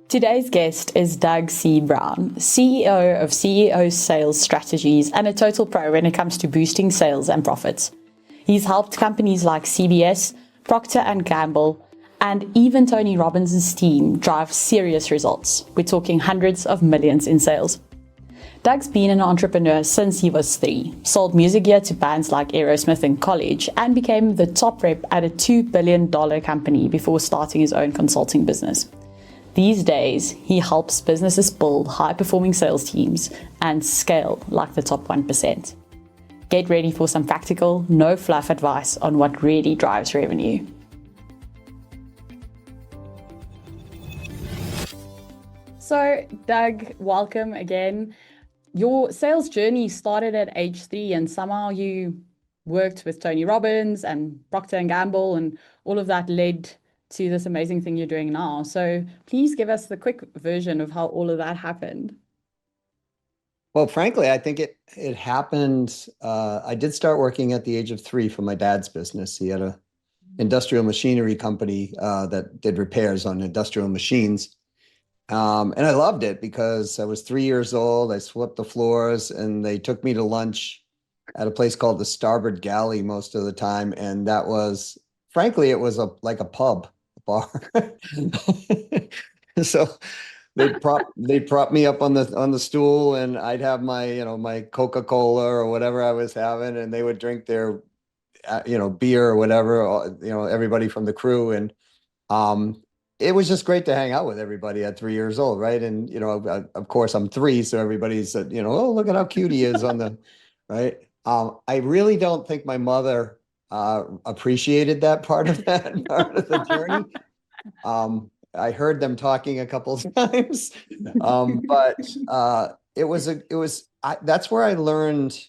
Today's guest is Doug C. Brown, CEO of CEO Sales Strategies and a total pro when it comes to boosting sales and profits. He's helped companies like CBS, Procter and Gamble, and even Tony Robbins' team drive serious results. We're talking hundreds of millions in sales. Doug's been an entrepreneur since he was 3, sold music gear to bands like Aerosmith in college, and became the top rep at a $2 billion company before starting his own consulting business. These days, he helps businesses build high-performing sales teams and scale like the top 1%. Get ready for some practical, no-fluff advice on what really drives revenue. So, Doug, welcome again. Your sales journey started at age 3 and somehow you worked with Tony Robbins and Procter and Gamble, and all of that led to this amazing thing you're doing now. So please give us the quick version of how all of that happened. Well, frankly, I think it happened. I did start working at the age of 3 for my dad's business. He had a industrial machinery company that did repairs on industrial machines. And I loved it because I was 3 years old. I swept the floors and they took me to lunch at a place called the Starboard Galley most of the time. And that was, frankly, it was like a pub, a bar. So they'd prop me up on the stool and I'd have my Coca-Cola or whatever I was having, and they would drink their beer or whatever, everybody from the crew. And it was just great to hang out with everybody at 3 years old, right? And of course I'm 3, so everybody's oh, look at how cute he is on the right. I really don't think my mother appreciated that part of the journey. I heard them talking a couple of times, but that's where I learned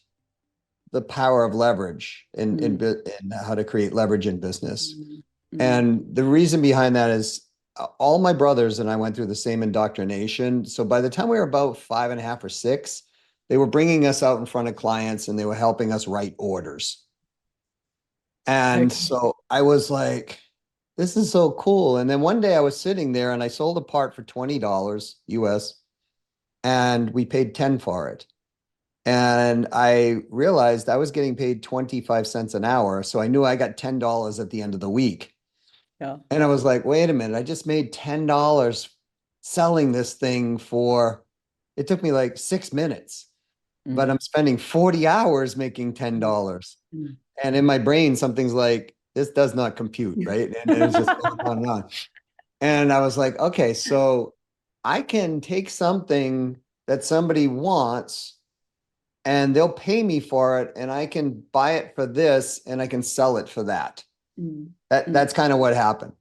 the power of leverage and how to create leverage in business. Mm-hmm. And the reason behind that is all my brothers and I went through the same indoctrination. So by the time we were about 5.5 or 6, they were bringing us out in front of clients and they were helping us write orders. And so I was like, this is so cool. And then one day I was sitting there and I sold a part for $20 US and we paid 10 for it. And I realized I was getting paid 25 cents an hour. So I knew I got $10 at the end of the week. Yeah. And I was like, wait a minute, I just made $10 selling this thing it took me like 6 minutes, but I'm spending 40 hours making $10. And in my brain, something's like, this does not compute, right? And it was just going on and on. And I was like, okay, so I can take something that somebody wants and they'll pay me for it and I can buy it for this and I can sell it for that. That's kind of what happened.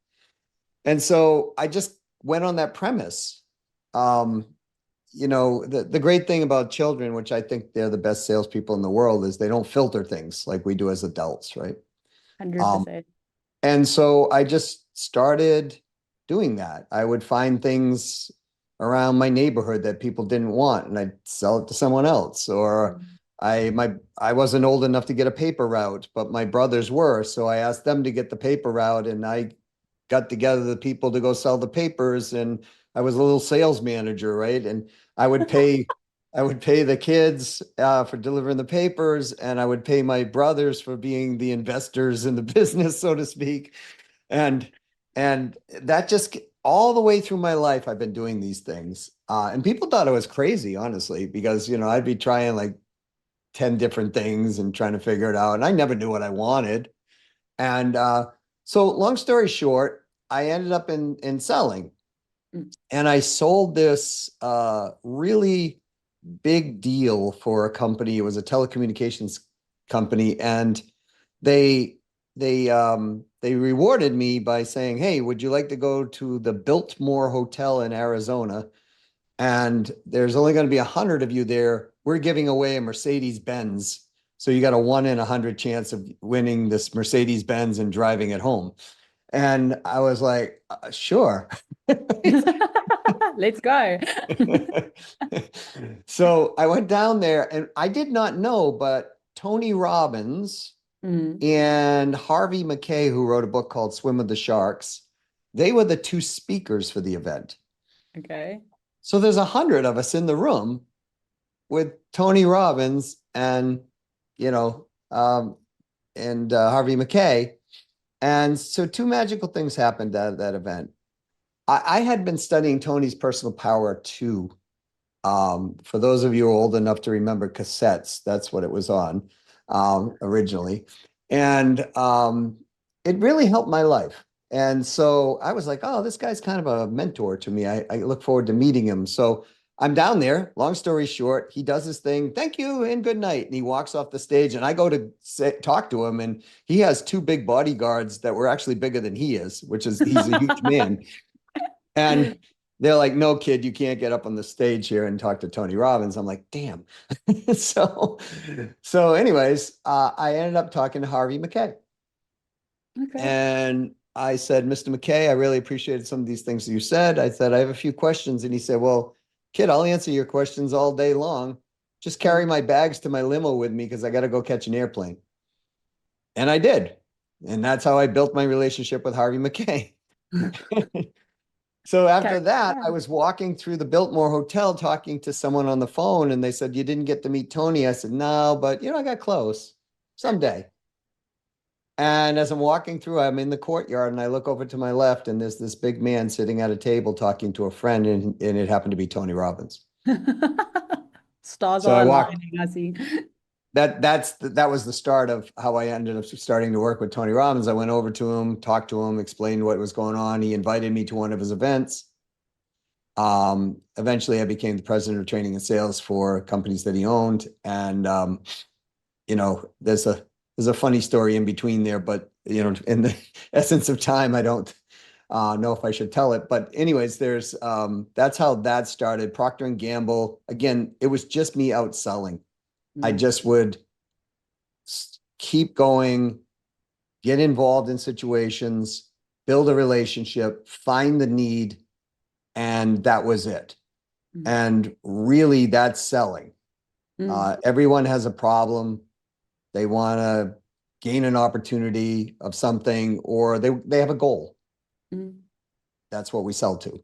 And so I just went on that premise. The great thing about children, which I think they're the best salespeople in the world, is they don't filter things like we do as adults, right? 100%. And so I just started doing that. I would find things around my neighborhood that people didn't want, and I'd sell it to someone else. Or I wasn't old enough to get a paper route, but my brothers were. So I asked them to get the paper route, and I got together the people to go sell the papers, and I was a little sales manager, right? And I would pay the kids for delivering the papers, and I would pay my brothers for being the investors in the business, so to speak. And that just all the way through my life, I've been doing these things. And people thought I was crazy, honestly, because, I'd be trying like 10 different things and trying to figure it out. And I never knew what I wanted. And so long story short, I ended up in selling. And I sold this really big deal for a company. It was a telecommunications company. And they rewarded me by saying, hey, would you like to go to the Biltmore Hotel in Arizona? And there's only going to be 100 of you there. We're giving away a Mercedes-Benz. So you got a 1 in 100 chance of winning this Mercedes-Benz and driving it home. And I was like, sure. Let's go. So I went down there and I did not know, but Tony Robbins and Harvey Mackay, who wrote a book called Swim with the Sharks, they were the 2 speakers for the event. Okay. So there's 100 of us in the room with Tony Robbins and, you know, Harvey Mackay. And so two magical things happened at that event. I had been studying Tony's personal power too. For those of you who are old enough to remember cassettes, that's what it was on originally. And it really helped my life. And so I was like, oh, this guy's kind of a mentor to me. I look forward to meeting him. So I'm down there. Long story short, he does his thing. Thank you and good night. And he walks off the stage, and I go to talk to him. And he has two big bodyguards that were actually bigger than he is, which is he's a huge man. And they're like, no, kid, you can't get up on the stage here and talk to Tony Robbins. I'm like, damn. so, anyways, I ended up talking to Harvey Mackay. Okay. And I said, Mr. McKay, I really appreciated some of these things that you said. I said, I have a few questions. And he said, well, kid, I'll answer your questions all day long. Just carry my bags to my limo with me because I got to go catch an airplane. And I did. And that's how I built my relationship with Harvey McKay. So after that, I was walking through the Biltmore Hotel talking to someone on the phone, and they said, you didn't get to meet Tony. I said, no, but I got close someday. And as I'm walking through, I'm in the courtyard, and I look over to my left, and there's this big man sitting at a table talking to a friend, and it happened to be Tony Robbins. Stars So I are walked. aligning, I see. That was the start of how I ended up starting to work with Tony Robbins. I went over to him, talked to him, explained what was going on. He invited me to one of his events. Eventually, I became the president of training and sales for companies that he owned, and there's a funny story in between there, but in the essence of time, I don't know if I should tell it. But anyways, that's how that started. Procter and Gamble. Again, it was just me outselling. I just would keep going, get involved in situations, build a relationship, find the need, and that was it. And really, that's selling. Everyone has a problem. They want to gain an opportunity of something, or they have a goal. That's what we sell to.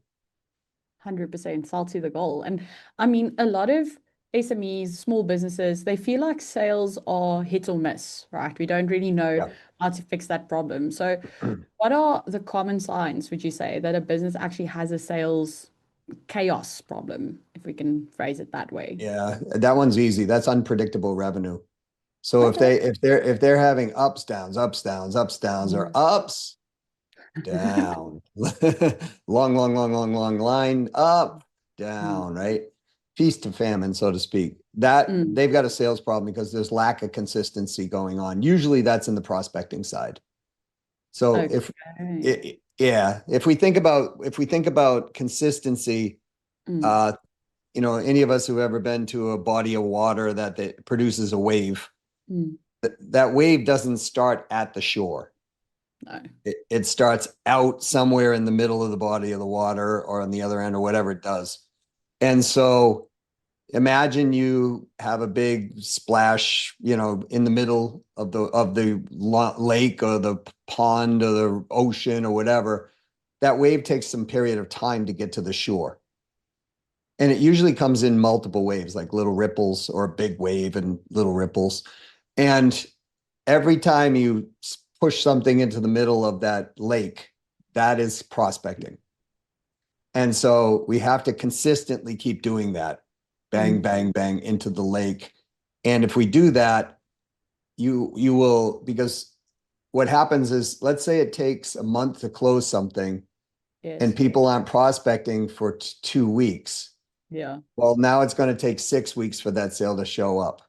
100% sell to the goal. And I mean, a lot of SMEs, small businesses, they feel like sales are hit or miss, right? We don't really know how to fix that problem. So what are the common signs, would you say, that a business actually has a sales chaos problem, if we can phrase it that way? Yeah, that one's easy. That's unpredictable revenue. So Okay. if they're having ups, downs, ups, downs, ups, downs, or ups, down, long line, up, down, right? Feast to famine, so to speak. That they've got a sales problem because there's lack of consistency going on. Usually that's in the prospecting side. So if we think about consistency, any of us who've ever been to a body of water that produces a wave, that wave doesn't start at the shore. No. It starts out somewhere in the middle of the body of the water or on the other end or whatever it does. And so imagine you have a big splash, in the middle of the lake or the pond or the ocean or whatever. That wave takes some period of time to get to the shore. And it usually comes in multiple waves, like little ripples, or a big wave and little ripples. And every time you push something into the middle of that lake, that is prospecting. And so we have to consistently keep doing that. Bang, bang, bang into the lake. And if we do that, you will, because what happens is, let's say it takes a month to close something, and people aren't prospecting for 2 weeks. Yeah. Well, now it's going to take 6 weeks for that sale to show up.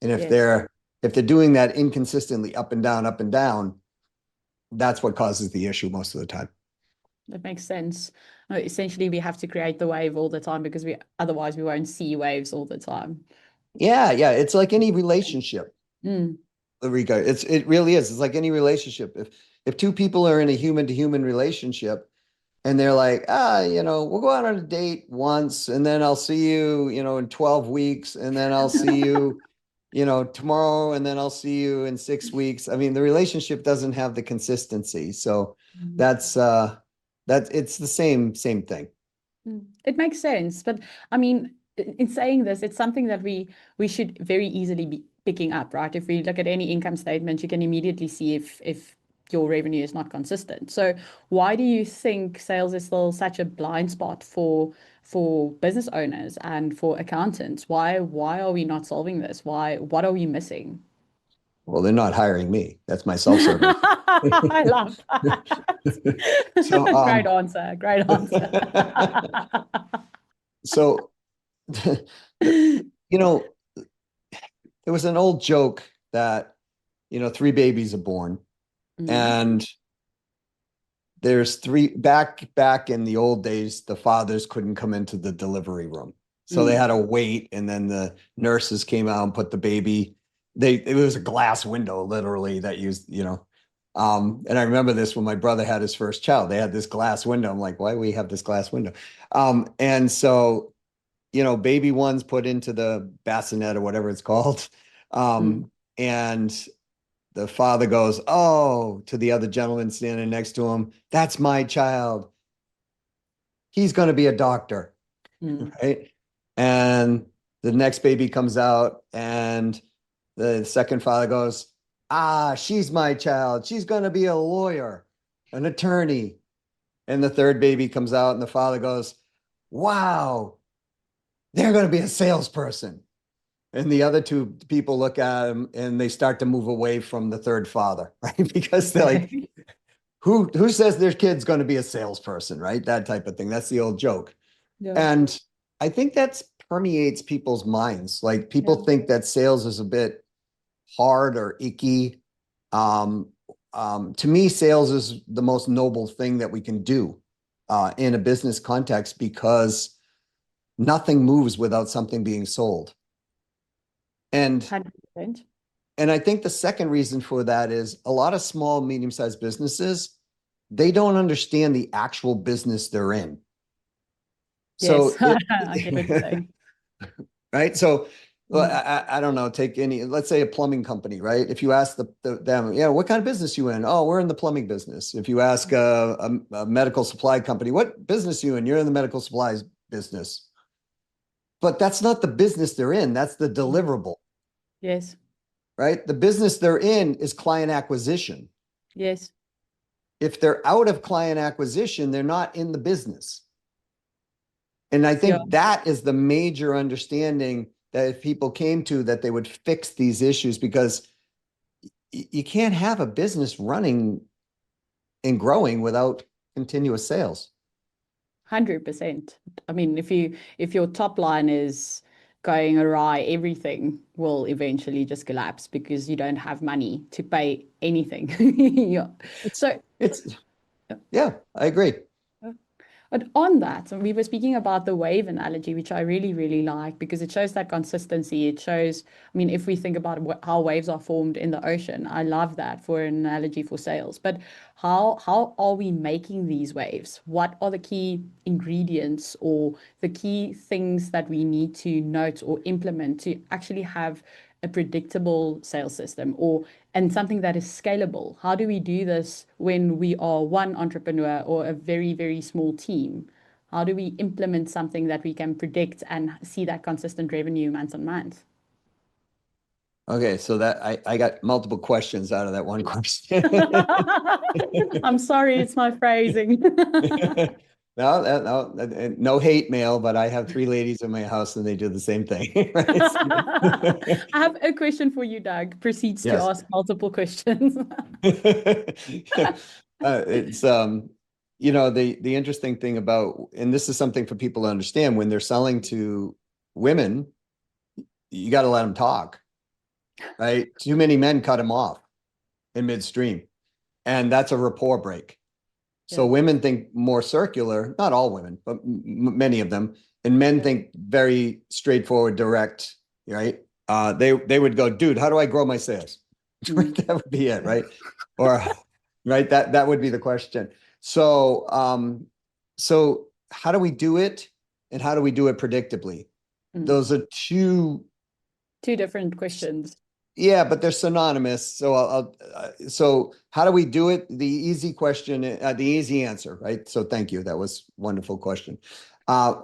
And if they're doing that inconsistently up and down, that's what causes the issue most of the time. That makes sense. Essentially, we have to create the wave all the time because otherwise we won't see waves all the time. Yeah. It's like any relationship. Rika, it really is. It's like any relationship. If two people are in a human to human relationship, and they're like, we'll go out on a date once, and then I'll see you, in 12 weeks, and then I'll see you, tomorrow, and then I'll see you in 6 weeks. I mean, the relationship doesn't have the consistency. So it's the same thing. It makes sense. But I mean, in saying this, it's something that we should very easily be picking up, right? If we look at any income statement, you can immediately see if your revenue is not consistent. So why do you think sales is still such a blind spot for business owners and for accountants? Why are we not solving this? What are we missing? Well, they're not hiring me. That's my self-serving. I love So, that. Great answer. Great answer. so you know, there was an old joke that, three babies are born, and there's three back in the old days, the fathers couldn't come into the delivery room. So they had to wait, and then the nurses came out and put the baby. It was a glass window, literally, that used, and I remember this when my brother had his first child. They had this glass window. I'm like, why do we have this glass window? And so, baby one's put into the bassinet or whatever it's called. And the father goes, oh, to the other gentleman standing next to him, that's my child. He's going to be a doctor, right? And the next baby comes out, and the second father goes, she's my child. She's going to be a lawyer, an attorney. And the third baby comes out, and the father goes, wow, they're going to be a salesperson. And the other two people look at him, and they start to move away from the third father, right? Because they're like, who says their kid's going to be a salesperson, right? That type of thing. That's the old joke. Yeah. And I think that permeates people's minds. Like, people think that sales is a bit hard or icky. To me, sales is the most noble thing that we can do in a business context, because nothing moves without something being sold. And 100%. And I think the second reason for that is a lot of small, medium-sized businesses, they don't understand the actual business they're in. Yes, so I get what you're saying. Right? So, well, I don't know, let's say a plumbing company, right? If you ask them, what kind of business you in? Oh, we're in the plumbing business. If you ask a medical supply company, what business you in? You're in the medical supplies business. But that's not the business they're in. That's the deliverable. Yes. Right? The business they're in is client acquisition. Yes. If they're out of client acquisition, they're not in the business. And I think that is the major understanding that if people came to, that they would fix these issues, because you can't have a business running and growing without continuous sales. 100%. I mean, if your top line is going awry, everything will eventually just collapse because you don't have money to pay anything. Yeah, I agree. But on that, we were speaking about the wave analogy, which I really, really like, because it shows that consistency. It shows, I mean, if we think about how waves are formed in the ocean, I love that for an analogy for sales. But how are we making these waves? What are the key ingredients or the key things that we need to note or implement to actually have a predictable sales system and something that is scalable? How do we do this when we are one entrepreneur or a very, very small team? How do we implement something that we can predict and see that consistent revenue month on month? Okay, so that I got multiple questions out of that one question. I'm sorry, it's my phrasing. No hate mail, but I have 3 ladies in my house and they do the same thing. Right? I have a question for you, Doug. Proceeds to ask multiple questions. It's the interesting thing about, and this is something for people to understand, when they're selling to women, you got to let them talk, right? Too many men cut them off in midstream, and that's a rapport break. So women think more circular, not all women, but many of them. And men think very straightforward, direct, right? They would go, dude, how do I grow my sales? That would be it, right? Or, right, that would be the question. So, so how do we do it? And how do we do it predictably? Those are two different questions. Yeah, but they're synonymous. So so how do we do it? The easy question, the easy answer, right? So thank you. That was a wonderful question.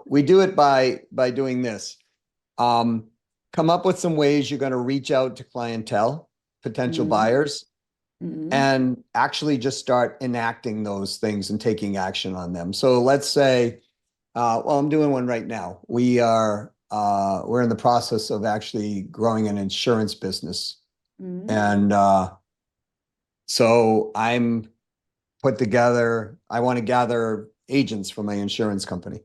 We do it by doing this. Come up with some ways you're going to reach out to clientele, potential buyers, and actually just start enacting those things and taking action on them. So let's say, well, I'm doing one right now. We're in the process of actually growing an insurance business. And so I'm put together, I want to gather agents for my insurance company.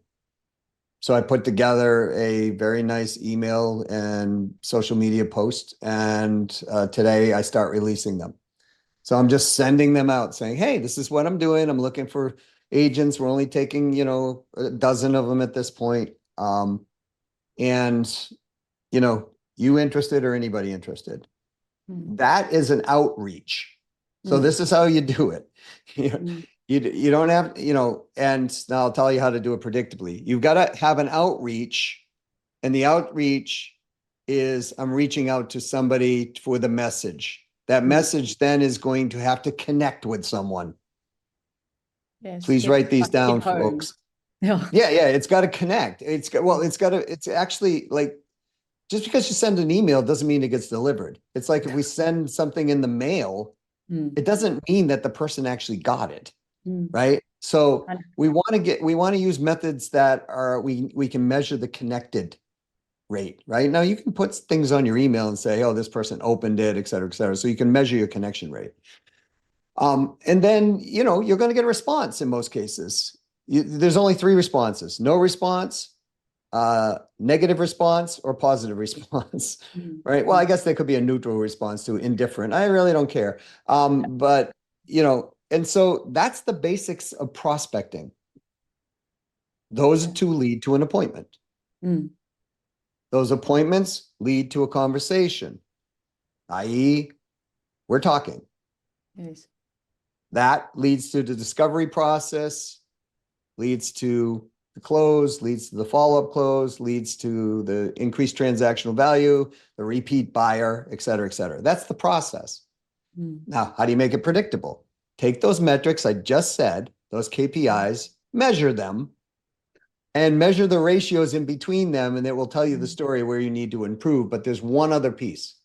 So I put together a very nice email and social media post, and today I start releasing them. So I'm just sending them out saying, hey, this is what I'm doing. I'm looking for agents. We're only taking, a dozen of them at this point. And, you interested or anybody interested? That is an outreach. So this is how you do it. You don't have, and now I'll tell you how to do it predictably. You've got to have an outreach, and the outreach is I'm reaching out to somebody for the message. That message then is going to have to connect with someone. Yes, Please write these down, folks. Yeah, it's got to connect. It's actually like, just because you send an email doesn't mean it gets delivered. It's like if we send something in the mail, it doesn't mean that the person actually got it. Right. So we want to use methods that are, we can measure the connected rate. Right now, you can put things on your email and say, oh, this person opened it, et cetera, et cetera. So you can measure your connection rate. And then, you're going to get a response in most cases. There's only 3 responses: no response, negative response, or positive response. Right. Well, I guess there could be a neutral response to indifferent. I really don't care. But, and so that's the basics of prospecting. Those 2 lead to an appointment. Those appointments lead to a conversation, i.e., we're talking. Yes. That leads to the discovery process, leads to the close, leads to the follow-up close, leads to the increased transactional value, the repeat buyer, et cetera, et cetera. That's the process. Now, how do you make it predictable? Take those metrics I just said, those KPIs, measure them, and measure the ratios in between them, and it will tell you the story where you need to improve. But there's one other piece.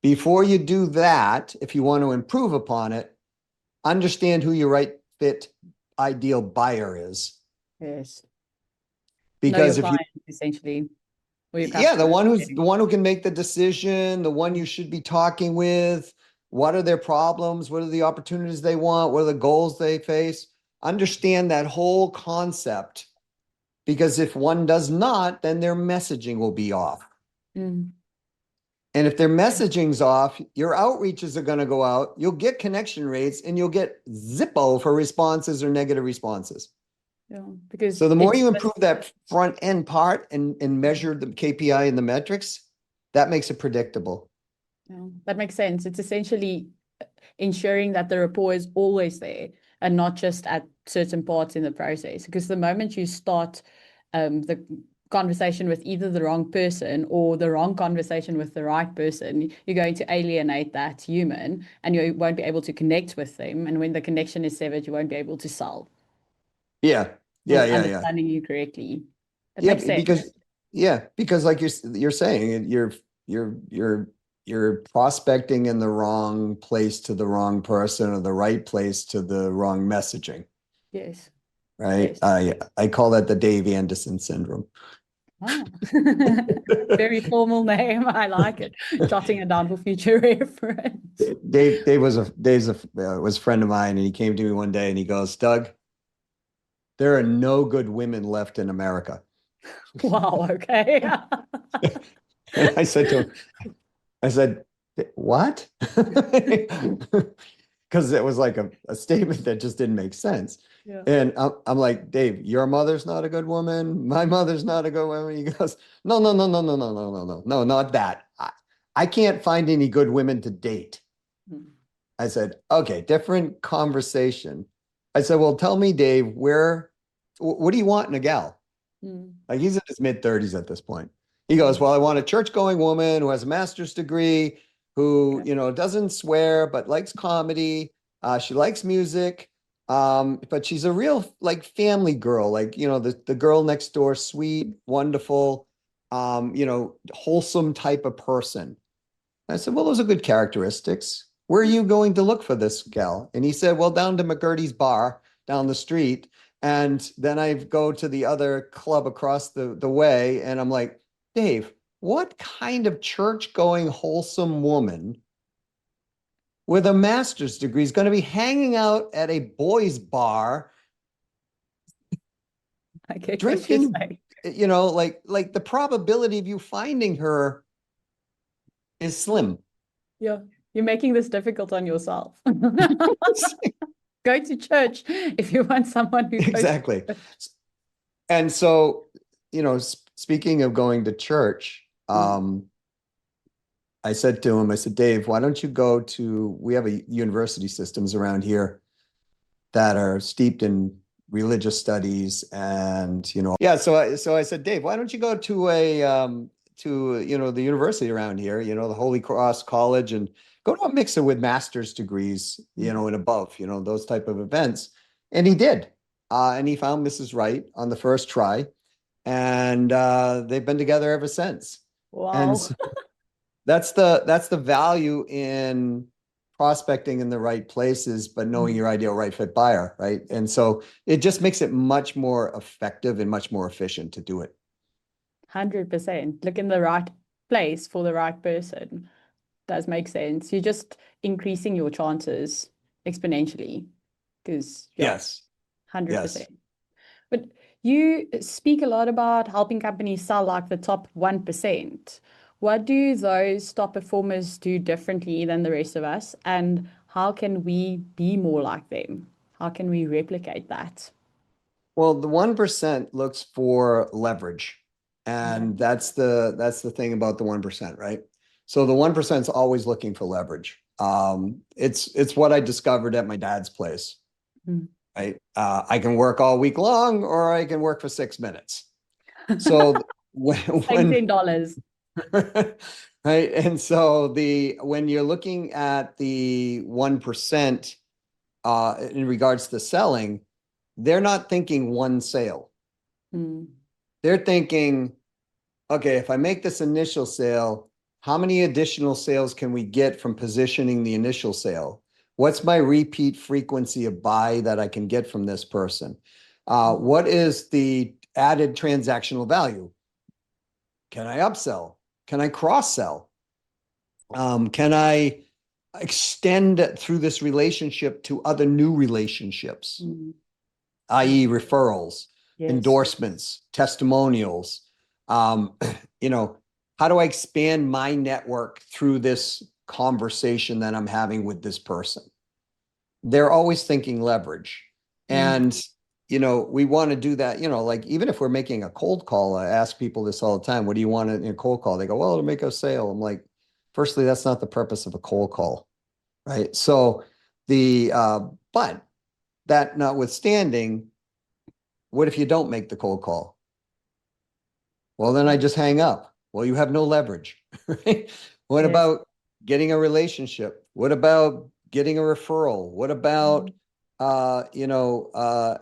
Before you do that, if you want to improve upon it, understand who your right fit ideal buyer is. Yes. Because if client, essentially. The one who can make the decision, the one you should be talking with, what are their problems? What are the opportunities they want? What are the goals they face? Understand that whole concept, because if one does not, then their messaging will be off. And if their messaging's off, your outreaches are going to go out. You'll get connection rates, and you'll get zippo for responses or negative responses. Because so the more you improve that front end part and measure the KPI and the metrics, that makes it predictable. That makes sense. It's essentially ensuring that the rapport is always there and not just at certain parts in the process. Because the moment you start the conversation with either the wrong person or the wrong conversation with the right person, you're going to alienate that human, and you won't be able to connect with them. And when the connection is severed, you won't be able to sell. Understanding you correctly. That makes sense. Because like you're saying, you're prospecting in the wrong place to the wrong person, or the right place to the wrong messaging. Yes. Right. Yes. I call that the Dave Anderson syndrome. Very formal name. I like it. Jotting it down for future reference. Dave was a friend of mine, and he came to me one day and he goes, Doug, there are no good women left in America. Wow. Okay. And I said to him, what? Because it was like a statement that just didn't make sense. And I'm like, Dave, your mother's not a good woman. My mother's not a good woman. He goes, no, not that. I can't find any good women to date. I said, okay, different conversation. I said, well, tell me, Dave, what do you want in a gal? Like, he's in his mid-30s at this point. He goes, well, I want a church-going woman who has a master's degree, who, doesn't swear, but likes comedy. She likes music. But she's a real like family girl, like, the girl next door, sweet, wonderful, wholesome type of person. I said, well, those are good characteristics. Where are you going to look for this gal? And he said, well, down to McGurdy's bar down the street. And then I go to the other club across the way. And I'm like, Dave, what kind of church going, wholesome woman with a master's degree is going to be hanging out at a boys' bar, I get what you're drinking, saying. like the probability of you finding her is slim. Yeah, you're making this difficult on yourself. Go to church if you want someone who goes to Exactly. church. And so, speaking of going to church, I said to him, I said, Dave, why don't you we have a university systems around here that are steeped in religious studies and, yeah. So I said, Dave, why don't you go to the university around here, the Holy Cross College, and go to a mixer with master's degrees, and above, those type of events. And he did. And he found Mrs. Wright on the first try. And they've been together ever since. And Wow. so that's the value in prospecting in the right places, but knowing your ideal right fit buyer, right? And so it just makes it much more effective and much more efficient to do it. 100%. Look in the right place for the right person. Does make sense. You're just increasing your chances exponentially because, yeah, Yes. 100%. Yes. But you speak a lot about helping companies sell like the top 1%. What do those top performers do differently than the rest of us? And how can we be more like them? How can we replicate that? Well, the 1% looks for leverage. Okay. And that's the thing about the 1%, right? So the 1% is always looking for leverage. It's what I discovered at my dad's place, Mm. right? I can work all week long or I can work for 6 minutes. So when, Same when $10. right? And so when you're looking at the 1%, in regards to selling, they're not thinking one sale. Mm. They're thinking, okay, if I make this initial sale, how many additional sales can we get from positioning the initial sale? What's my repeat frequency of buy that I can get from this person? What is the added transactional value? Can I upsell? Can I cross sell? Can I extend through this relationship to other new relationships, Mm. i.e., referrals, Yes. endorsements, testimonials? Um, you know, how do I expand my network through this conversation that I'm having with this person? They're always thinking leverage. Mm. And, we want to do that, like even if we're making a cold call, I ask people this all the time. What do you want in a cold call? They go, well, to make a sale. I'm like, firstly, that's not the purpose of a cold call, right? So but that notwithstanding, what if you don't make the cold call? Well, then I just hang up. Well, you have no leverage, right? What Yes. about getting a relationship? What about getting a referral? What about, Mm. uh, you know, uh,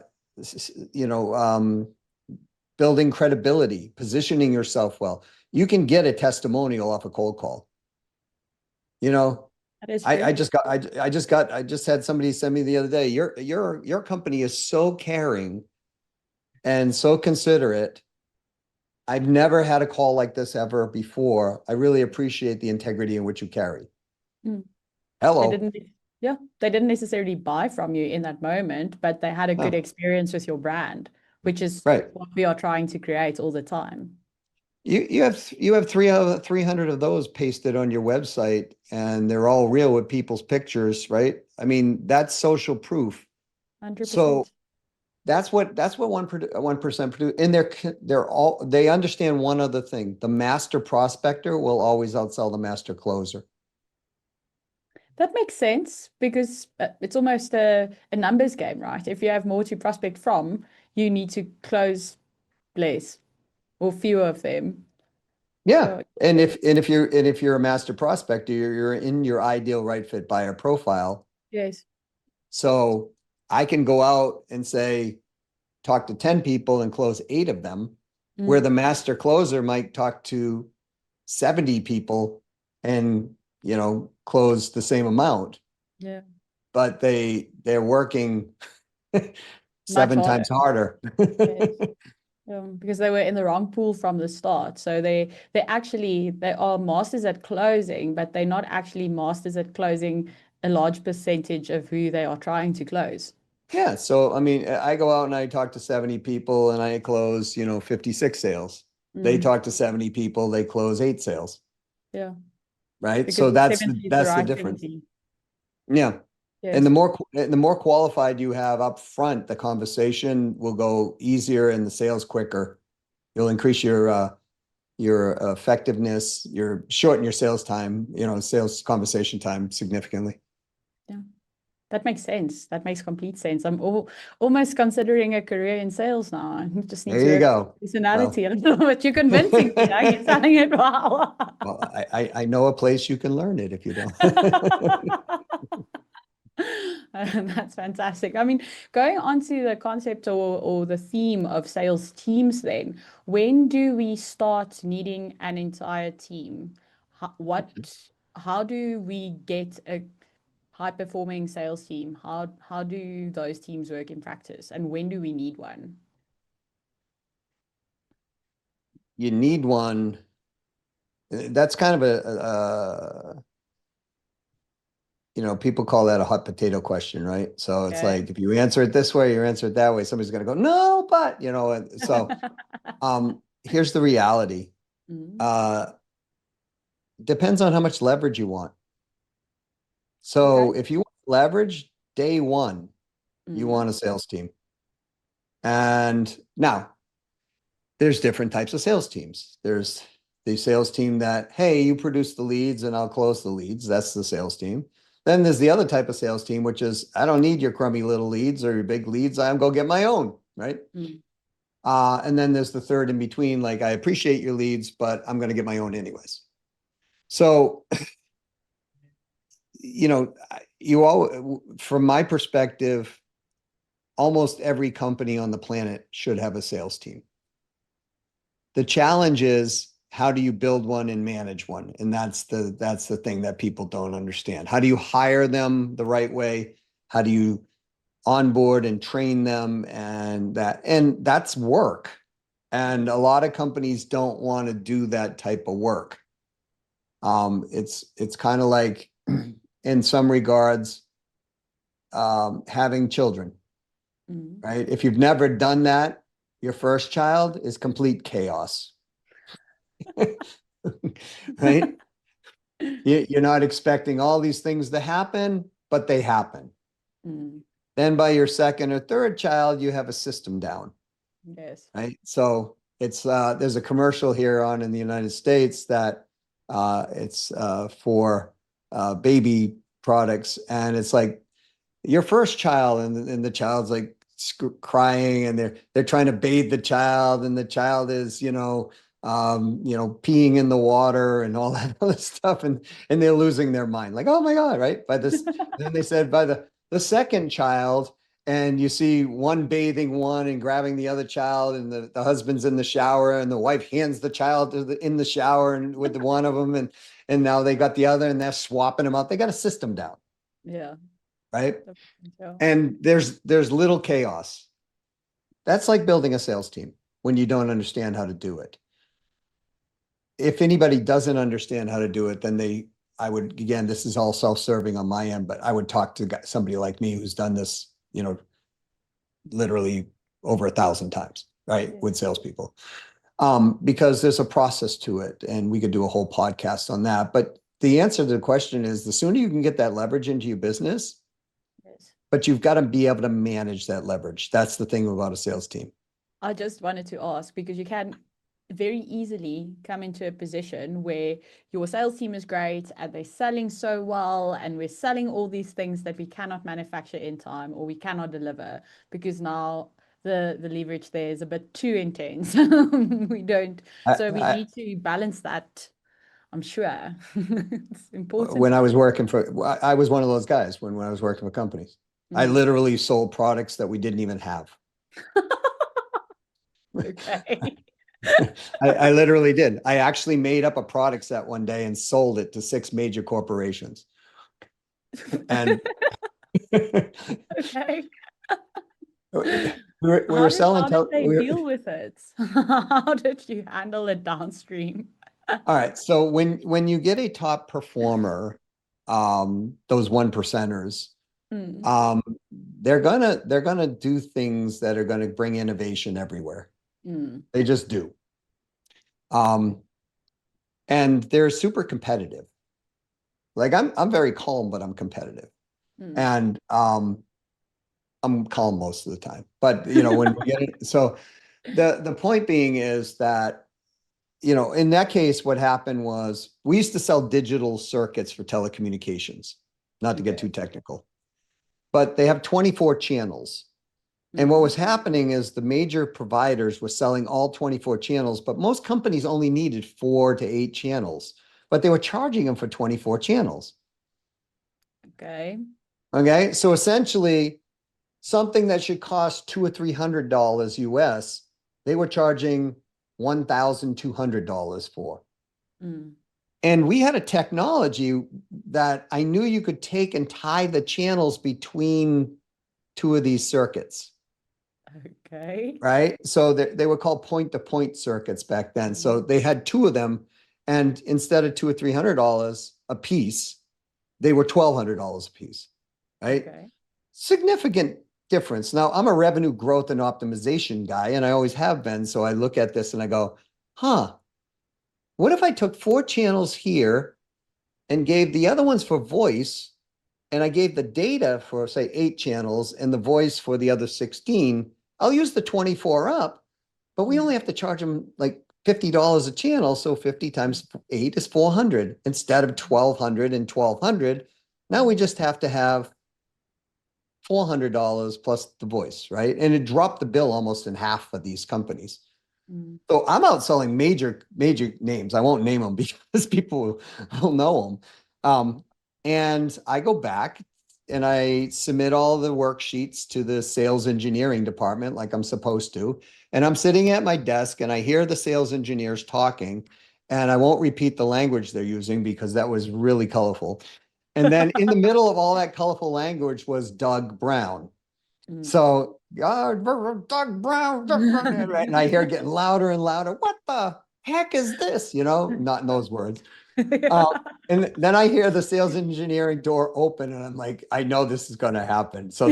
building credibility, positioning yourself well? You can get a testimonial off a cold call. You know, That is I true. just got I just had somebody send me the other day. Your company is so caring and so considerate. I've never had a call like this ever before. I really appreciate the integrity in which you carry. Mm. They Hello. didn't, yeah, they didn't necessarily buy from you in that moment, but they had a good Oh, experience with your brand, which is right. what we are trying to create all the time. You have 300 of those pasted on your website, and they're all real with people's pictures, right? I mean, that's social proof. So 100%. that's what 1% produce, and they understand one other thing: the master prospector will always outsell the master closer. That makes sense because it's almost a numbers game, right? If you have more to prospect from, you need to close less or fewer of them. Yeah. So, And if you're a master prospector, you're in your ideal right fit buyer profile. yes. So I can go out and say, talk to 10 people and close 8 of them, where the master closer might talk to 70 people and, close the same amount. Yeah. But they're working Much 7 harder. times harder. Yes. Because they were in the wrong pool from the start. So they are masters at closing, but they're not actually masters at closing a large percentage of who they are trying to close. Yeah. So, I mean, I go out and I talk to 70 people and I close, 56 sales. They talk to 70 people, they close 8 sales. Yeah. Right. Because So the 70 is the that's the right difference. 70. Yeah. And Yes. the more qualified you have up front, the conversation will go easier and the sales quicker. You'll increase your effectiveness, shorten your sales time, sales conversation time significantly. Yeah. That makes sense. That makes complete sense. I'm almost considering a career in sales now. I just need There to you work on go. personality a little bit. You're convincing me. You're selling it well. Well, I know a place you can learn it if you don't. That's fantastic. I mean, going on to the concept or the theme of sales teams, then, when do we start needing an entire team? How do we get a high-performing sales team? How do those teams work in practice, and when do we need one? You need one. That's kind of a people call that a hot potato question, right? So it's Okay. like if you answer it this way, you answer it that way, somebody's going to go, no, but and so here's the reality. Mm, Depends on how much leverage you want. okay. So if you want leverage, day one, you Mm, want a sales team. And now there's different types of sales teams. There's the sales team that, hey, you produce the leads and I'll close the leads. That's the sales team. Then there's the other type of sales team, which is, I don't need your crummy little leads or your big leads. I'm go get my own, right? mm, And then there's the third in between, like, I appreciate your leads, but I'm going to get my own anyways. So, you all, from my perspective, almost every company on the planet should have a sales team. The challenge is, how do you build one and manage one? And that's the thing that people don't understand. How do you hire them the right way? How do you onboard and train them? And that's work. And a lot of companies don't want to do that type of work. It's kind of like, in some regards, having children, mm. right? If you've never done that, your first child is complete chaos. Right? You're not expecting all these things to happen, but they happen. Mm, Then by your second or third child, you have a system down, yes. right? So it's there's a commercial here on in the United States that it's for baby products, and it's like your first child, and the child's like crying, and they're trying to bathe the child, and the child is peeing in the water and all that other stuff, and they're losing their mind, like, oh my God, right? By this, then they said by the second child, and you see one bathing one and grabbing the other child, and the husband's in the shower, and the wife hands the child in the shower and with one of them, and now they got the other, and they're swapping them out. They got a system down, Yeah. right? So, And there's little chaos. That's like building a sales team when you don't understand how to do it. If anybody doesn't understand how to do it, then I would, again, this is all self-serving on my end, but I would talk to somebody like me who's done this, literally over 1,000 times, right? yeah. With salespeople. Because there's a process to it, and we could do a whole podcast on that. But the answer to the question is, the sooner you can get that leverage into your business, Yes. but you've got to be able to manage that leverage. That's the thing about a sales team. I just wanted to ask because you can very easily come into a position where your sales team is great and they're selling so well, and we're selling all these things that we cannot manufacture in time or we cannot deliver because now the leverage there is a bit too intense. We don't. So we I, need to balance that. I'm sure it's important. when I was working for, I was one of those guys when I was working with companies. I literally sold products that we didn't even have. Okay. I literally did. I actually made up a product set one day and sold it to 6 major corporations. And Okay. we were selling. How did they deal with it? How did you handle it downstream? All right. So when you get a top performer, those one percenters, Mm. they're gonna do things that are gonna bring innovation everywhere. Mm. They just do. Um, and they're super competitive. Like I'm very calm, but I'm competitive. Mm. And I'm calm most of the time. But you know, when we get it, so the point being is that, you know, in that case, what happened was we used to sell digital circuits for telecommunications, not to get Okay. too technical, but they have 24 channels. And what Mm. was happening is the major providers were selling all 24 channels, but most companies only needed 4 to 8 channels, but they were charging them for 24 channels. Okay. Okay. So essentially, something that should cost $200 or $300 US, they were charging $1,200 for. Mm. And we had a technology that I knew you could take and tie the channels between two of these circuits, Okay. right? So they were called point-to-point circuits back then. So Mm. they had 2 of them, and instead of $200 or $300 a piece, they were $1,200 a piece, right? Okay. Significant difference. Now, I'm a revenue growth and optimization guy, and I always have been. So I look at this and I go, huh, what if I took 4 channels here and gave the other ones for voice, and I gave the data for, say, 8 channels and the voice for the other 16? I'll use the 24 up, but we only have to charge them like $50 a channel. So 50 times 8 is 400 instead of 1,200 and 1,200. Now we just have to have $400 plus the voice, right? And it dropped the bill almost in half for these companies. Mm. So I'm out selling major names. I won't name them because people will know them. And I go back and I submit all the worksheets to the sales engineering department like I'm supposed to. And I'm sitting at my desk and I hear the sales engineers talking, and I won't repeat the language they're using because that was really colorful. And then in the middle of all that colorful language was Doug Brown. Mm. So, Doug Brown, right? And I hear it getting louder and louder. What the heck is this? You know, not in those words. Uh, and then I hear the sales engineering door open, and I'm like, I know this is going to happen. So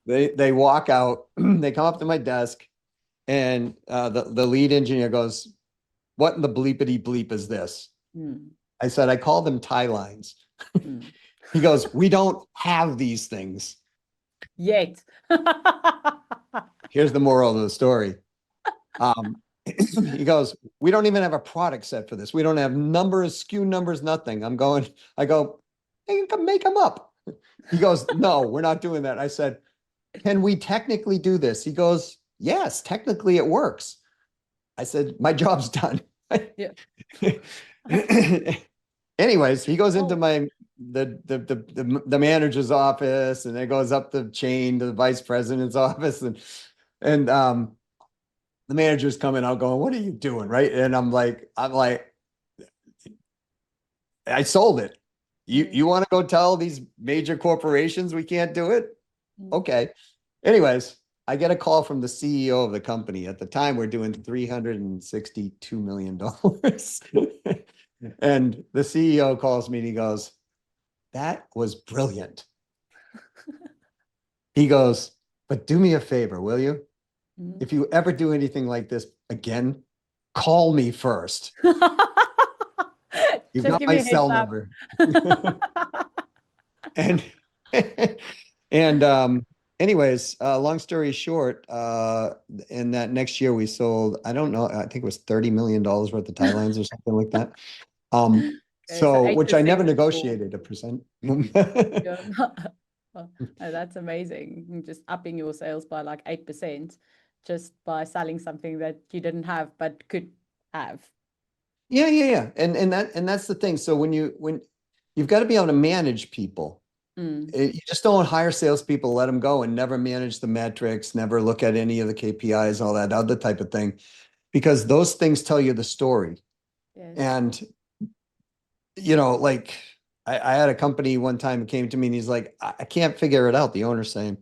they walk out. They come up to my desk, and the lead engineer goes, "What in the bleepity bleep is this?" Mm. I said, "I call them tie lines." Mm. He goes, "We don't have these things." Yet. Here's the moral of the story. He goes, "We don't even have a product set for this. We don't have numbers, SKU numbers, nothing." I go, "Hey, you can make them up." He goes, "No, we're not doing that." I said, "Can we technically do this?" He goes, "Yes, technically it works." I said, "My job's done." Yeah. Anyways, he goes into Oh. the manager's office, and it goes up the chain to the vice president's office, and the manager's coming out going, "What are you doing?" Right. And I'm like, I sold it. You want to go tell these major corporations we can't do it? Mm. Okay. Anyways, I get a call from the CEO of the company. At the time, we're doing $362 million. And the CEO calls me and he goes, "That was brilliant." He goes, "But do me a favor, will you? Mm. If you ever do anything like this again, call me first. You've Just got give my me a heads cell up. number." And and anyways, long story short, in that next year we sold, I don't know, I think it was $30 million worth of tie lines or something like that. Okay, so So which I never 8% of your, negotiated a percent. your oh, that's amazing. Just upping your sales by like 8% just by selling something that you didn't have but could have. Yeah. And that's the thing. So when you've got to be able to manage people. You just don't hire salespeople, let them go and never manage the metrics, never look at any of the KPIs, all that other type of thing, because those things tell you the story. Yes. And, like I had a company one time that came to me and he's like, I can't figure it out. The owner's saying,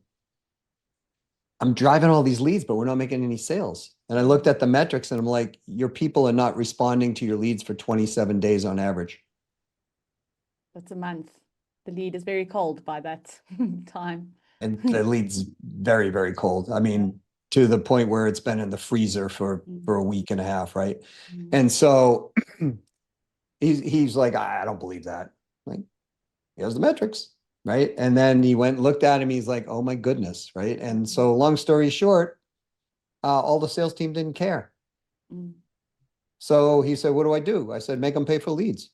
I'm driving all these leads, but we're not making any sales. And I looked at the metrics and I'm like, your people are not responding to your leads for 27 days on average. That's a month. The lead is very cold by that time. And the lead's very, very cold. I mean, to the point where it's been in the freezer for a week and a half, right? And so he's like, I don't believe that. Like, here's the metrics, right? And then he went and looked at him. He's like, oh my goodness, right? And so long story short, all the sales team didn't care. So he said, what do I do? I said, make them pay for leads.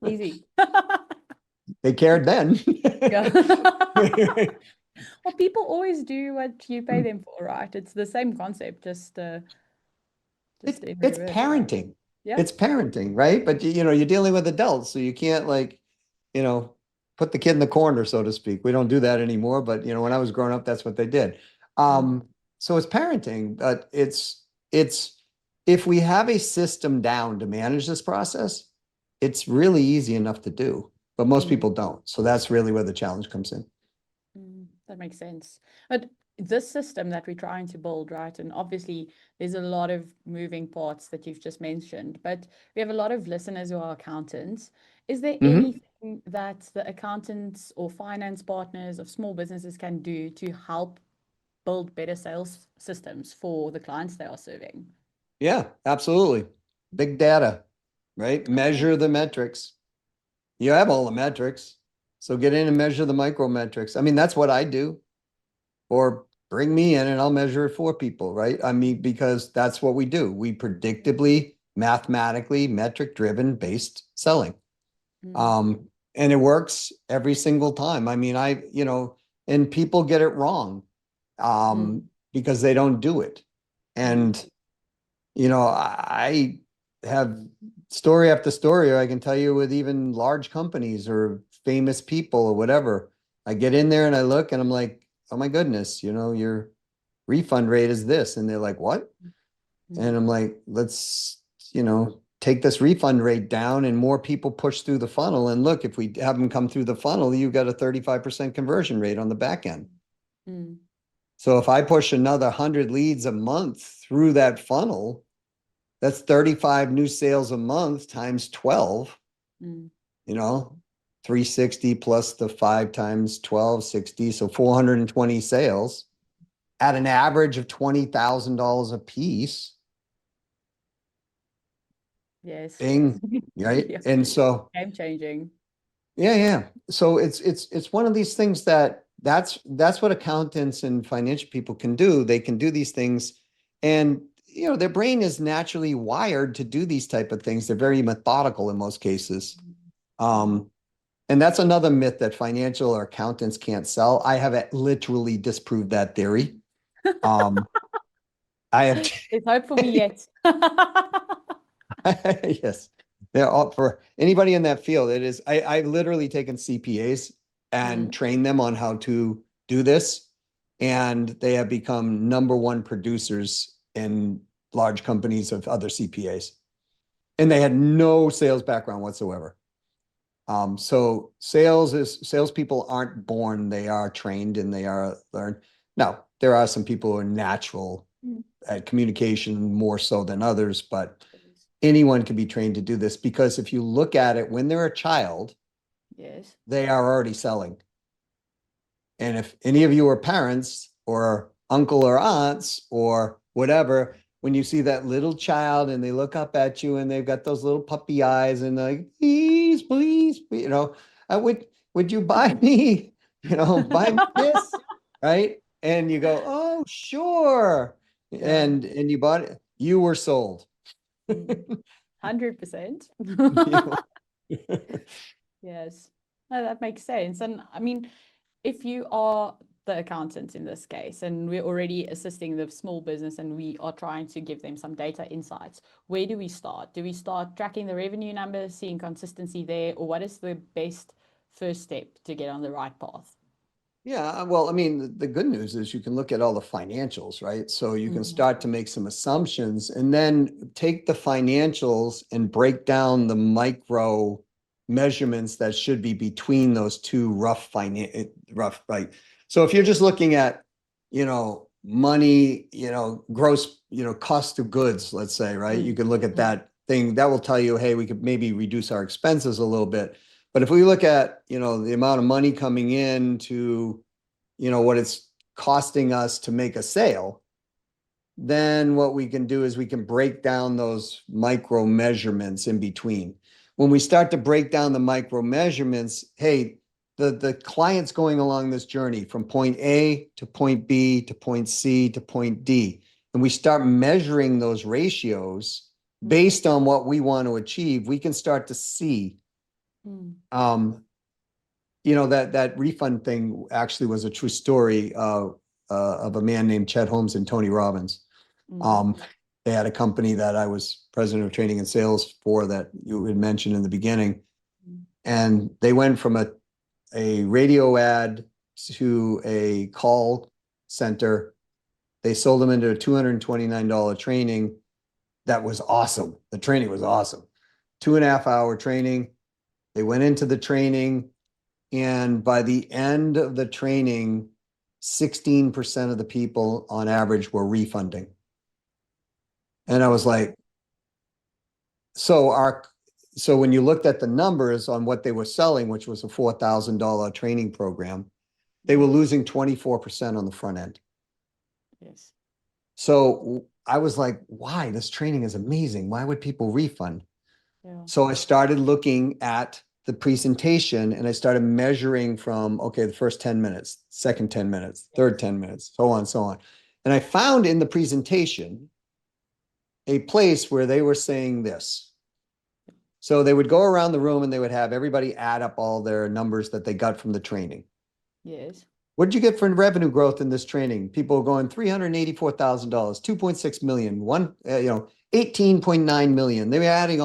Easy. They cared then. Yeah. Well, people always do what you pay them for, right? It's the same concept, just in It's reverse. parenting. Yeah. It's parenting, right? But you're dealing with adults, so you can't put the kid in the corner, so to speak. We don't do that anymore, but when I was growing up, that's what they did. So it's parenting, but it's if we have a system down to manage this process, it's really easy enough to do, but most people don't. So that's really where the challenge comes in. That makes sense. But this system that we're trying to build, right? And obviously there's a lot of moving parts that you've just mentioned, but we have a lot of listeners who are accountants. Is there anything that the accountants or finance partners of small businesses can do to help build better sales systems for the clients they are serving? Yeah, absolutely. Big data, right? Measure the metrics. You have all the metrics. So get in and measure the micro metrics. I mean, that's what I do. Or bring me in and I'll measure it for people, right? I mean, because that's what we do. We predictably, mathematically, metric driven based selling. And it works every single time. I mean, and people get it wrong because they don't do it. And, I have story after story I can tell you with even large companies or famous people or whatever. I get in there and I look and I'm like, oh my goodness, your refund rate is this. And they're like, what? And I'm like, let's, take this refund rate down and more people push through the funnel. And look, if we have them come through the funnel, you got a 35% conversion rate on the back end. So if I push another 100 leads a month through that funnel, that's 35 new sales a month times 12, 360 plus the 5 times 12, 60. So 420 sales at an average of $20,000 a piece. Yes. Bing, right? Yeah. And so Game changing. yeah. So it's one of these things that's what accountants and financial people can do. They can do these things and their brain is naturally wired to do these type of things. They're very methodical in most cases. And that's another myth that financial or accountants can't sell. I have literally disproved that theory. I have There's hope for me yet. yes. They're all for anybody in that field. It is I've literally taken CPAs and trained them on how to do this. And they have become number one producers in large companies of other CPAs. And they had no sales background whatsoever. So salespeople aren't born, they are trained and they are learned. Now, there are some people who are natural at communication more so than others, but anyone can be trained to do this because if you look at it when they're a child, Yes. they are already selling. And if any of you are parents or uncle or aunts or whatever, when you see that little child and they look up at you and they've got those little puppy eyes and like, please, please, would you buy me, buy me this, right? And you go, oh, sure. Yeah. And you bought it, you were sold. 100%. Yes. No, that makes sense. And I mean, if you are the accountant in this case, and we're already assisting the small business and we are trying to give them some data insights. Where do we start? Do we start tracking the revenue numbers, seeing consistency there, or what is the best first step to get on the right path? Yeah, well, I mean, the good news is you can look at all the financials, right? So you can start to make some assumptions and then take the financials and break down the micro measurements that should be between those two rough, right? So if you're just looking at, money, gross, cost of goods, let's say, right? You can look at that thing that will tell you, hey, we could maybe reduce our expenses a little bit. But if we look at, the amount of money coming in to, what it's costing us to make a sale, then what we can do is we can break down those micro measurements in between. When we start to break down the micro measurements, hey, the client's going along this journey from point A to point B to point C to point D. And we start measuring those ratios based on what we want to achieve, we can start to see that refund thing actually was a true story of a man named Chet Holmes and Tony Robbins. They had a company that I was president of training and sales for that you had mentioned in the beginning. And they went from a radio ad to a call center. They sold them into a $229 training. That was awesome. The training was awesome. 2.5-hour training. They went into the training. And by the end of the training, 16% of the people on average were refunding. And I was like, so when you looked at the numbers on what they were selling, which was a $4,000 training program, they were losing 24% on the front end. Yes. So I was like, why? This training is amazing. Why would people refund? Yeah. So I started looking at the presentation and I started measuring from, okay, the first 10 minutes, second 10 minutes, third 10 minutes, so on and so on. And I found in the presentation a place where they were saying this. So they would go around the room and they would have everybody add up all their numbers that they got from the training. Yes. What did you get for revenue growth in this training? People going $384,000, 2.6 million, 18.9 million. They were adding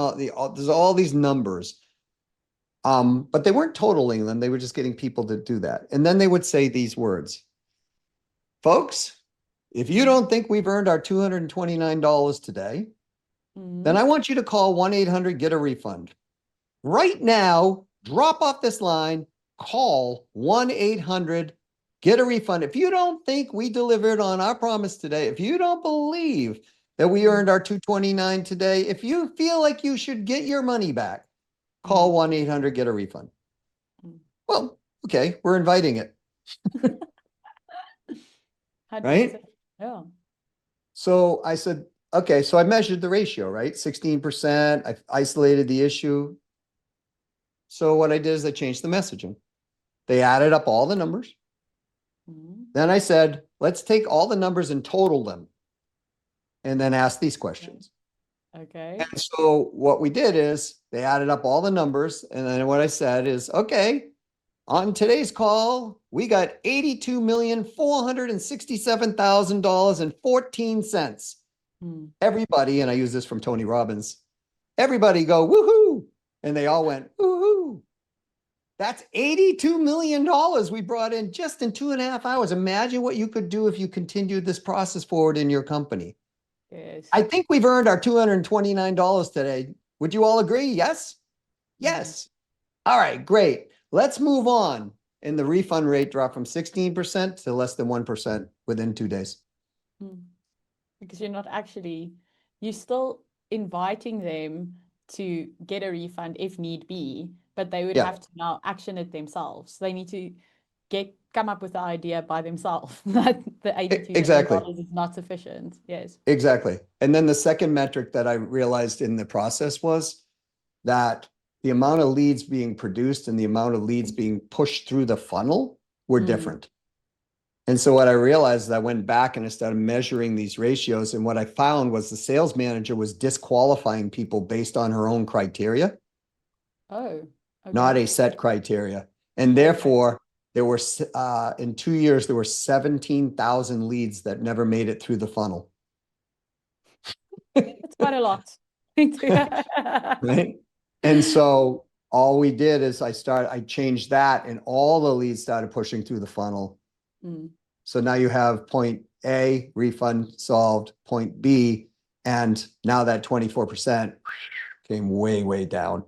there's all these numbers. But they weren't totaling them. They were just getting people to do that. And then they would say these words, folks, if you don't think we've earned our $229 today, then I want you to call 1-800-GET-A-REFUND. Right now, drop off this line, call 1-800-GET-A-REFUND. If you don't think we delivered on our promise today, if you don't believe that we earned our $229 today, if you feel like you should get your money back, call 1-800-GET-A-REFUND. Well, okay, we're inviting it. Right? Yeah. So I said, okay, so I measured the ratio, right? 16%. I isolated the issue. So what I did is I changed the messaging. They added up all the numbers. Then I said, let's take all the numbers and total them and then ask these questions. Okay. And so what we did is they added up all the numbers. And then what I said is, okay, on today's call, we got $82,467,000.14. Everybody, and I use this from Tony Robbins, everybody go, woohoo. And they all went, woohoo. That's $82 million we brought in just in 2.5 hours. Imagine what you could do if you continued this process forward in your company. Yes. I think we've earned our $229 today. Would you all agree? Yes? Yes. All right, great. Let's move on. And the refund rate dropped from 16% to less than 1% within 2 days. Because you're still inviting them to get a refund if need be, but they would have to now action it themselves. They need to come up with the idea by themselves that the $82 million is not sufficient. Yes. Exactly. And then the second metric that I realized in the process was that the amount of leads being produced and the amount of leads being pushed through the funnel were different. And so what I realized is I went back and I started measuring these ratios. And what I found was the sales manager was disqualifying people based on her own criteria. Oh, okay. Not a set criteria. And therefore, There were, in 2 years, there were 17,000 leads that never made it through the funnel. It's quite a lot. Right? And so all we did is I changed that, and all the leads started pushing through the funnel. Mm. So now you have point A, refund solved, point B, and now that 24% came way, way down.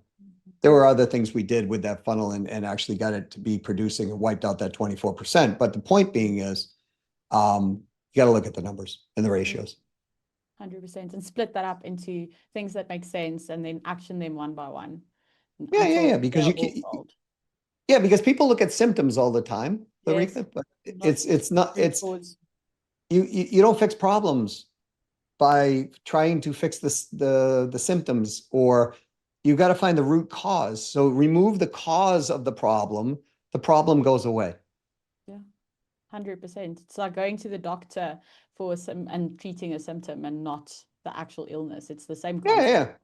There were other things we did with that funnel and actually got it to be producing and wiped out that 24%. But the point being is, you got to look at the numbers and the ratios. 100%, and split that up into things that make sense and then action them one by one. Yeah. Because you can, yeah, because people look at symptoms all the time, yes. but you don't fix problems by trying to fix the symptoms, or you got to find the root cause. So remove the cause of the problem goes away. Yeah, 100%. It's like going to the doctor for and treating a symptom and not the actual illness. It's the same concept.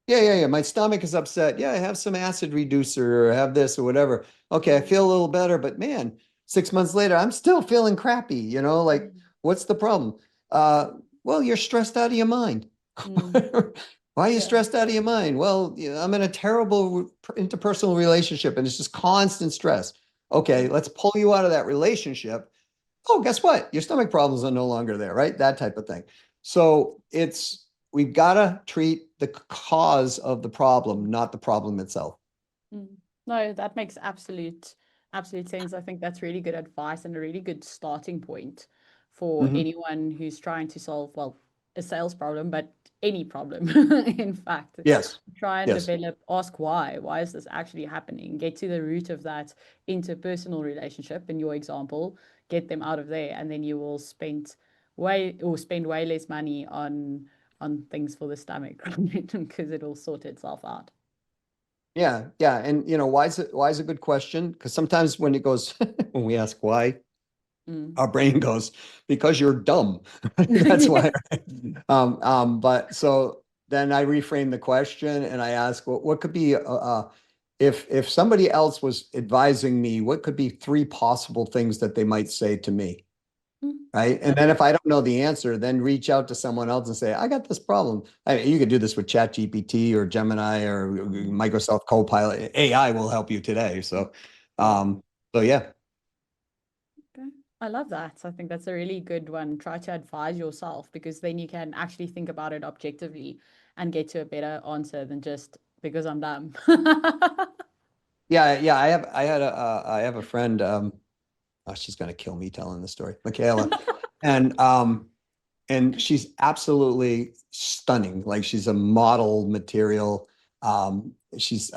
Yeah. My stomach is upset. Yeah, I have some acid reducer or have this or whatever. Okay, I feel a little better, but man, 6 months later, I'm still feeling crappy. Like, what's the problem? Well, you're stressed out of your mind. Why are you stressed out of your mind? Well, I'm in a terrible interpersonal relationship and it's just constant stress. Okay, let's pull you out of that relationship. Oh, guess what? Your stomach problems are no longer there, right? That type of thing. So we've got to treat the cause of the problem, not the problem itself. No, that makes absolute sense. I think that's really good advice and a really good starting point for anyone who's trying to solve, well, a sales problem, but any problem, in fact. Yes. Try and develop, ask why. Why is this actually happening? Get to the root of that interpersonal relationship, in your example, get them out of there, and then you will spend way less money on things for the stomach, because it'll sort itself out. Yeah. And why is it a good question? Because sometimes when when we ask why, our brain goes, because you're dumb. That's why. But so then I reframe the question and I ask, well, what could be, if somebody else was advising me, what could be 3 possible things that they might say to me? Right. And then if I don't know the answer, then reach out to someone else and say, I got this problem. You could do this with ChatGPT or Gemini or Microsoft Copilot. AI will help you today. So, yeah. Okay. I love that. I think that's a really good one. Try to advise yourself, because then you can actually think about it objectively and get to a better answer than just because I'm dumb. Yeah. I have a friend, she's going to kill me telling the story, Michaela. And she's absolutely stunning. Like, she's a model material. She's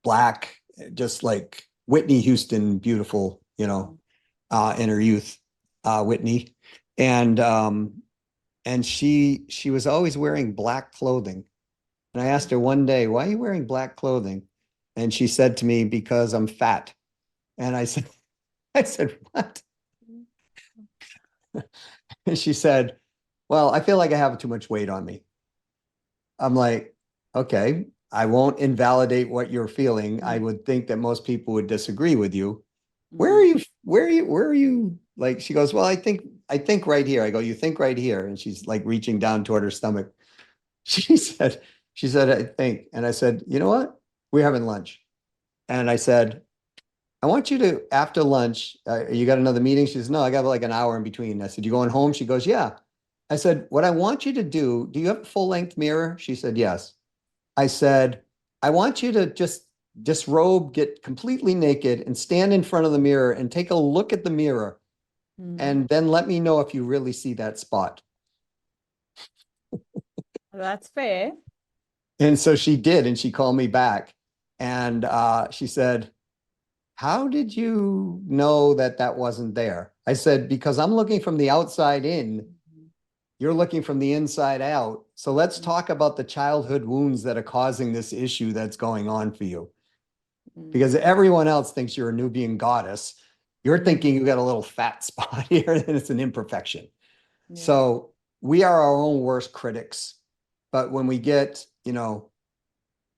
Black, just like Whitney Houston, beautiful, in her youth, Whitney. And she was always wearing black clothing. And I asked her one day, why are you wearing black clothing? And she said to me, because I'm fat. And I said, what? And she said, well, I feel like I have too much weight on me. I'm like, okay, I won't invalidate what you're feeling. I would think that most people would disagree with you. Where are you? Like, she goes, well, I think right here. I go, you think right here? And she's like reaching down toward her stomach. She said, I think. And I said, you know what? We're having lunch. And I said, I want you to, after lunch, you got another meeting? She says, no, I got like an hour in between. I said, you going home? She goes, yeah. I said, what I want you to do you have a full length mirror? She said, yes. I said, I want you to just disrobe, get completely naked, and stand in front of the mirror and take a look at the mirror. And then let me know if you really see that spot. That's fair. And so she did, and she called me back. And she said, how did you know that wasn't there? I said, because I'm looking from the outside in. You're looking from the inside out. So let's talk about the childhood wounds that are causing this issue that's going on for you. Because everyone else thinks you're a Nubian goddess. You're thinking you got a little fat spot here and it's an imperfection. Yeah. So we are our own worst critics. But when we get, I don't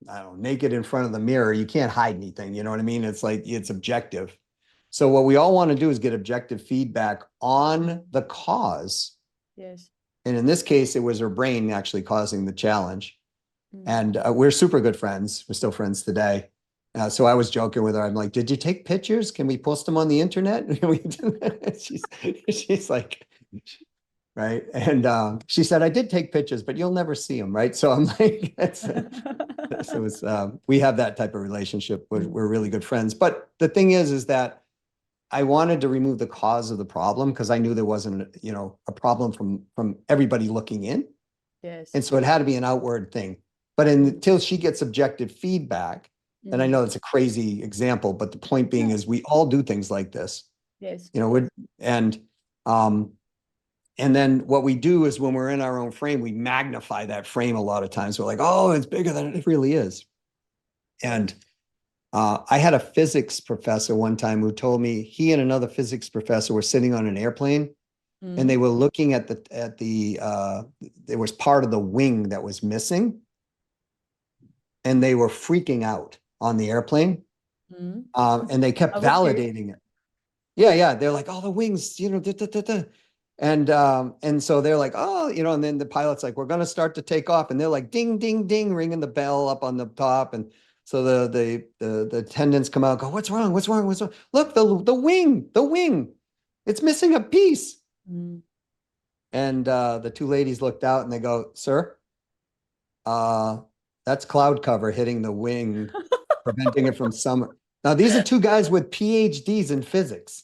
know, naked in front of the mirror, you can't hide anything. You know what I mean? It's like, it's objective. So what we all want to do is get objective feedback on the cause. Yes. And in this case, it was her brain actually causing the challenge. And we're super good friends. We're still friends today. So I was joking with her. I'm like, did you take pictures? Can we post them on the internet? she's like, right. And she said, I did take pictures, but you'll never see them. Right. So I'm like, so it's, we have that type of relationship. We're really good friends. But the thing is that I wanted to remove the cause of the problem because I knew there wasn't, a problem from everybody looking in. Yes. And so it had to be an outward thing. But until she gets objective feedback, and I know it's a crazy example, but the point being is we all do things like this. Yes. And then what we do is when we're in our own frame, we magnify that frame a lot of times. We're like, oh, it's bigger than it really is. And I had a physics professor one time who told me he and another physics professor were sitting on an airplane and they were looking at there was part of the wing that was missing. And they were freaking out on the airplane. And they kept validating it. Yeah. They're like, oh, the wings, And so they're like, oh, and then the pilot's like, we're going to start to take off. And they're like, ding, ding, ding, ringing the bell up on the top. And so the attendants come out, go, what's wrong? What's wrong? What's wrong? Look, the wing, it's missing a piece. And the two ladies looked out and they go, sir, that's cloud cover hitting the wing, preventing it from summer. Now, these are two guys with PhDs in physics.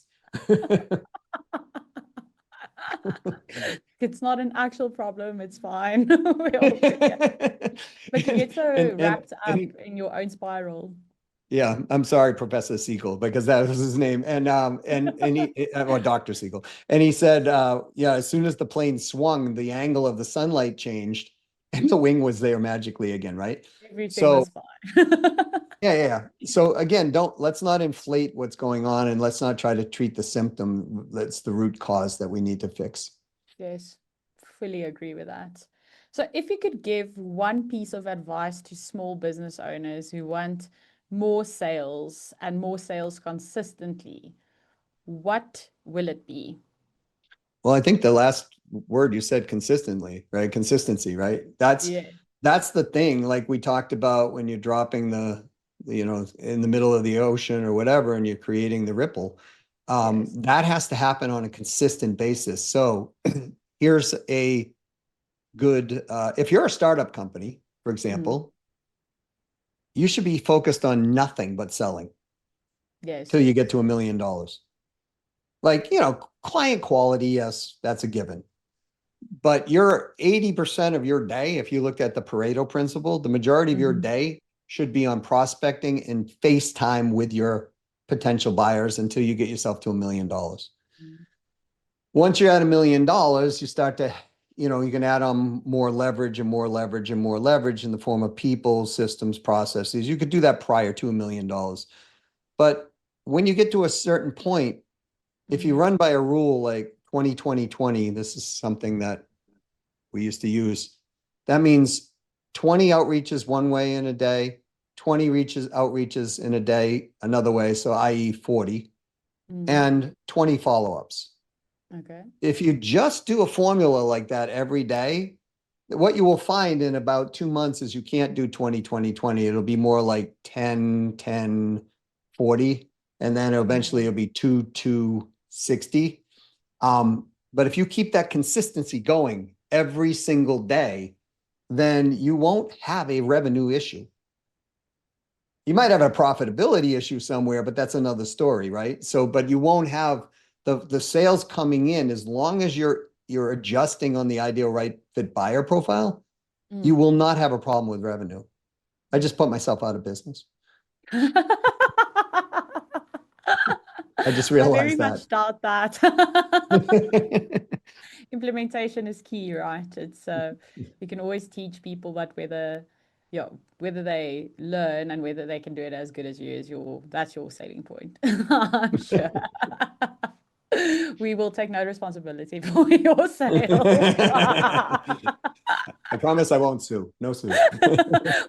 It's not an actual problem. It's fine. But you get so wrapped up in your own spiral. Yeah, I'm sorry, Professor Siegel, because that was his name, and he, or Dr. Siegel, and he said, as soon as the plane swung, the angle of the sunlight changed, and the wing was there magically again, right? Everything was fine. Yeah. So again, let's not inflate what's going on, and let's not try to treat the symptom. That's the root cause that we need to fix. Yes, fully agree with that. So if you could give one piece of advice to small business owners who want more sales and more sales consistently, what will it be? Well, I think the last word you said, consistently, right? Consistency, right? That's the thing. Like we talked about when you're dropping in the middle of the ocean or whatever, and you're creating the ripple, that has to happen on a consistent basis. So here's a good, if you're a startup company, for example, you should be focused on nothing but selling. Yes. Till you get to $1 million. Like, client quality, yes, that's a given. But your 80% of your day, if you looked at the Pareto principle, the majority of your day should be on prospecting and FaceTime with your potential buyers until you get yourself to $1 million. Once you're at $1 million, you start to, you can add on more leverage and more leverage and more leverage in the form of people, systems, processes. You could do that prior to $1 million. But when you get to a certain point, if you run by a rule like 20, this is something that we used to use. That means 20 outreaches one way in a day, 20 outreaches in a day another way, so i.e. 40, and 20 follow-ups. Okay. If you just do a formula like that every day, what you will find in about 2 months is you can't do 20. It'll be more like 10, 40, and then eventually it'll be 2, 60. But if you keep that consistency going every single day, then you won't have a revenue issue. You might have a profitability issue somewhere, but that's another story, right? So, but you won't have the sales coming in as long as you're adjusting on the ideal right fit buyer profile, you will not have a problem with revenue. I just put myself out of business. I just realized I very much doubt that. Implementation is key, right? It's you can always teach people, but whether they learn and whether they can do it as good as you is that's your selling point. I'm sure. We will take no responsibility for your sales. I promise I won't sue. No sue.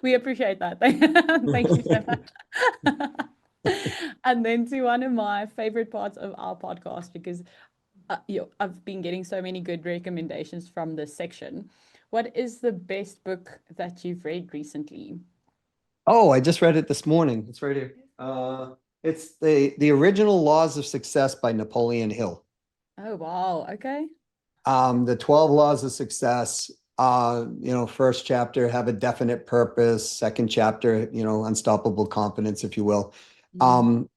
We appreciate that. Thank you so much. And then to one of my favorite parts of our podcast, because I've been getting so many good recommendations from this section. What is the best book that you've read recently? Oh, I just read it this morning. It's right here. It's the original Laws of Success by Napoleon Hill. Oh, wow. Okay. The 12 Laws of Success. First chapter, have a definite purpose. Second chapter, unstoppable confidence, if you will. Mm. Um,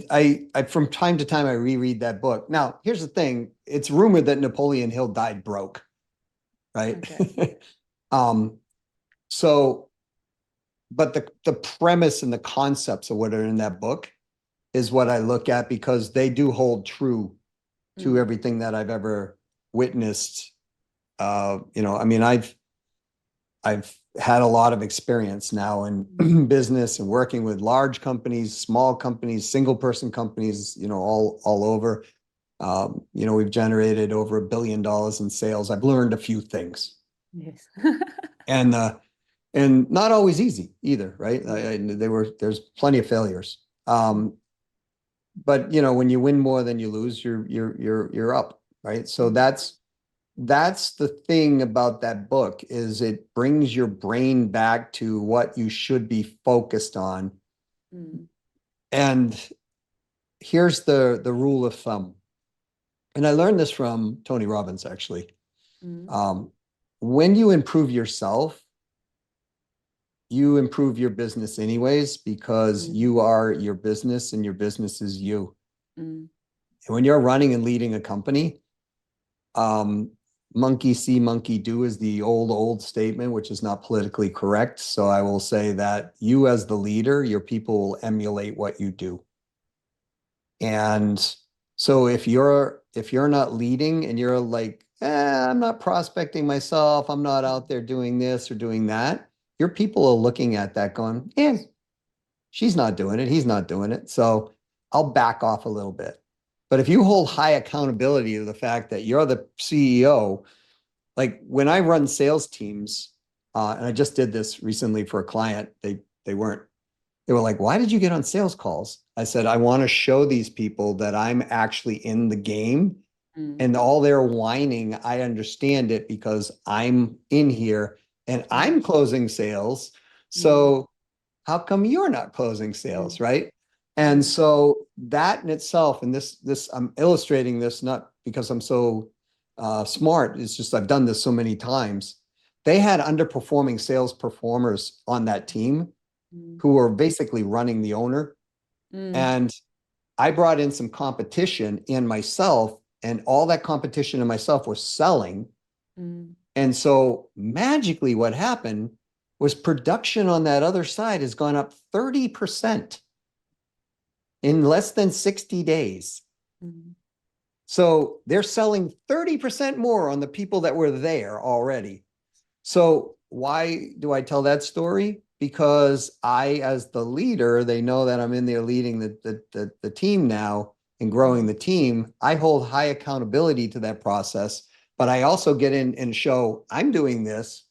I from time to time I reread that book. Now, here's the thing: it's rumored that Napoleon Hill died broke, right? Okay. um, so, but the premise and the concepts of what are in that book is what I look at because they do hold true to Mm. everything that I've ever witnessed. I mean, I've had a lot of experience now in business and working with large companies, small companies, single person companies, all over. We've generated over $1 billion in sales. I've learned a few things, Yes. and not always easy either, right? There's plenty of failures. But when you win more than you lose, you're up, right? So Mm. that's the thing about that book is it brings your brain back to what you should be focused on. Mm. And here's the rule of thumb. And I learned this from Tony Robbins, actually. Mm. Um, when you improve yourself, you improve your business anyways, because Mm. you are your business and your business is you. Mm. And when you're running and leading a company, um, monkey see, monkey do is the old statement, which is not politically correct. So I will say that you as the leader, your people will emulate what you do. And so if you're not leading and you're like, I'm not prospecting myself, I'm not out there doing this or doing that, your people are looking at that going, yeah, she's not doing it, he's not doing it. So I'll back off a little bit. But if you hold high accountability to the fact that you're the CEO, like when I run sales teams, and I just did this recently for a client, they were like, why did you get on sales calls? I said, I want to show these people that I'm actually in the game Mm. and all their whining, I understand it because I'm in here and Mm. I'm closing sales. Mm. So how come you're not closing sales, Mm. right? And Mm. so that in itself, and this I'm illustrating this not because I'm so smart. It's just I've done this so many times. They had underperforming sales performers on that team Mm. who were basically running the owner. Mm. And I brought in some competition in myself, and all that competition in myself was selling. Mm. And so magically, what happened was production on that other side has gone up 30% in less than 60 days. Mm. So they're selling 30% more on the people that were there already. So why do I tell that story? Because I, as the leader, they know that I'm in there leading the team now and growing Mm. the team. I hold high accountability to that process, but I also get in and show I'm doing this,